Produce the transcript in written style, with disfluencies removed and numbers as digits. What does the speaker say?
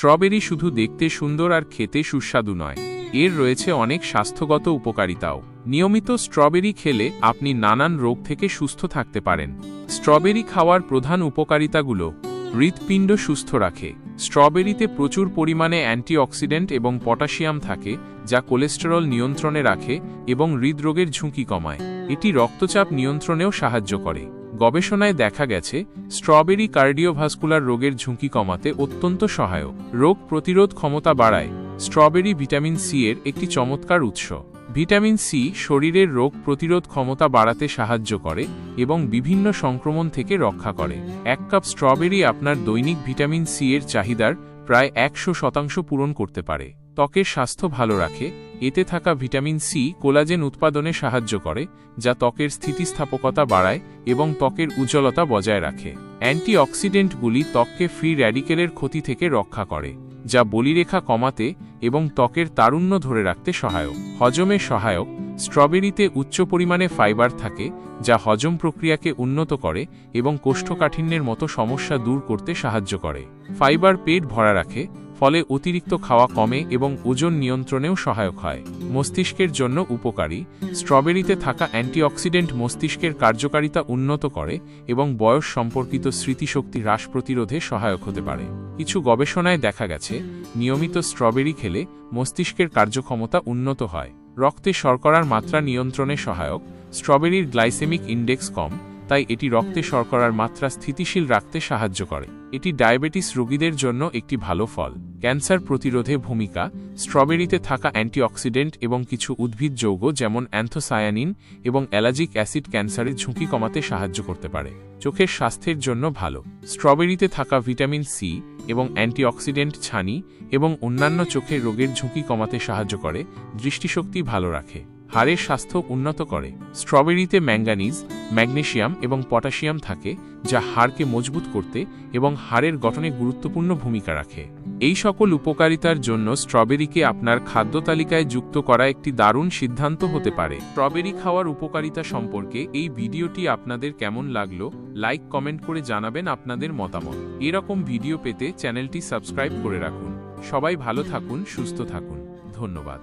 Strawberry শুধু দেখতে সুন্দর আর খেতে সুস্বাদু নয়, এর রয়েছে অনেক স্বাস্থ্যগত উপকারিতাও। নিয়মিত স্ট্রবেরি খেলে আপনি নানান রোগ থেকে সুস্থ থাকতে পারেন। স্ট্রবেরি খাওয়ার প্রধান উপকারিতাগুলো: হৃৎপিণ্ড সুস্থ রাখে। স্ট্রবেরিতে প্রচুর পরিমাণে অ্যান্টিঅক্সিডেন্ট এবং পটাশিয়াম থাকে, যা কোলেস্টেরল নিয়ন্ত্রণে রাখে এবং হৃদরোগের ঝুঁকি কমায়। এটি রক্তচাপ নিয়ন্ত্রণেও সাহায্য করে। গবেষণায় দেখা গেছে স্ট্রবেরি কার্ডিওভাস্কুলার রোগের ঝুঁকি কমাতে অত্যন্ত সহায়ক। রোগ প্রতিরোধ ক্ষমতা বাড়ায়। স্ট্রবেরি ভিটামিন সি এর একটি চমৎকার উৎস। ভিটামিন সি শরীরের রোগ প্রতিরোধ ক্ষমতা বাড়াতে সাহায্য করে এবং বিভিন্ন সংক্রমণ থেকে রক্ষা করে। 1 কাপ স্ট্রবেরি আপনার দৈনিক ভিটামিন সি এর চাহিদার প্রায় 100% পূরণ করতে পারে। ত্বকের স্বাস্থ্য ভালো রাখে। এতে থাকা ভিটামিন সি কোলাজেন উৎপাদনে সাহায্য করে, যা ত্বকের স্থিতিস্থাপকতা বাড়ায় এবং ত্বকের উজ্জ্বলতা বজায় রাখে। অ্যান্টিঅক্সিডেন্টগুলি ত্বককে ফ্রি র্যাডিকেলের ক্ষতি থেকে রক্ষা করে, যা বলিরেখা কমাতে এবং ত্বকের তারুণ্য ধরে রাখতে সহায়ক। হজমে সহায়ক। স্ট্রবেরিতে উচ্চ পরিমাণে ফাইবার থাকে, যা হজম প্রক্রিয়াকে উন্নত করে এবং কোষ্ঠকাঠিন্যের মতো সমস্যা দূর করতে সাহায্য করে। ফাইবার পেট ভরা রাখে, ফলে অতিরিক্ত খাওয়া কমে এবং ওজন নিয়ন্ত্রণেও সহায়ক হয়। মস্তিষ্কের জন্য উপকারী। স্ট্রবেরিতে থাকা অ্যান্টিঅক্সিডেন্ট মস্তিষ্কের কার্যকারিতা উন্নত করে এবং বয়স সম্পর্কিত স্মৃতিশক্তি হ্রাস প্রতিরোধে সহায়ক হতে পারে। কিছু গবেষণায় দেখা গেছে নিয়মিত স্ট্রবেরি খেলে মস্তিষ্কের কার্যক্ষমতা উন্নত হয়। রক্তে শর্করার মাত্রা নিয়ন্ত্রণে সহায়ক। স্ট্রবেরির গ্লাইসেমিক ইন্ডেক্স কম, তাই এটি রক্তে শর্করার মাত্রা স্থিতিশীল রাখতে সাহায্য করে। এটি ডায়াবেটিস রোগীদের জন্য একটি ভালো ফল। ক্যান্সার প্রতিরোধে ভূমিকা। স্ট্রবেরিতে থাকা অ্যান্টিঅক্সিডেন্ট এবং কিছু উদ্ভিদ যৌগ যেমন অ্যান্থোসায়ানিন এবং অ্যালার্জিক অ্যাসিড ক্যান্সারের ঝুঁকি কমাতে সাহায্য করতে পারে। চোখের স্বাস্থ্যের জন্য ভালো। স্ট্রবেরিতে থাকা ভিটামিন সি এবং অ্যান্টিঅক্সিডেন্ট ছানি এবং অন্যান্য চোখের রোগের ঝুঁকি কমাতে সাহায্য করে, দৃষ্টিশক্তি ভালো রাখে। হাড়ের স্বাস্থ্য উন্নত করে। স্ট্রবেরিতে ম্যাঙ্গানিজ, ম্যাগনেসিয়াম এবং পটাশিয়াম থাকে, যা হাড়কে মজবুত করতে এবং হাড়ের গঠনে গুরুত্বপূর্ণ ভূমিকা রাখে। এই সকল উপকারিতার জন্য স্ট্রবেরিকে আপনার খাদ্য তালিকায় যুক্ত করা একটি দারুণ সিদ্ধান্ত হতে পারে। স্ট্রবেরি খাওয়ার উপকারিতা সম্পর্কে এই ভিডিওটি আপনাদের কেমন লাগলো, লাইক কমেন্ট করে জানাবেন আপনাদের মতামত। এরকম ভিডিও পেতে চ্যানেলটি সাবস্ক্রাইব করে রাখুন। সবাই ভালো থাকুন, সুস্থ থাকুন। ধন্যবাদ।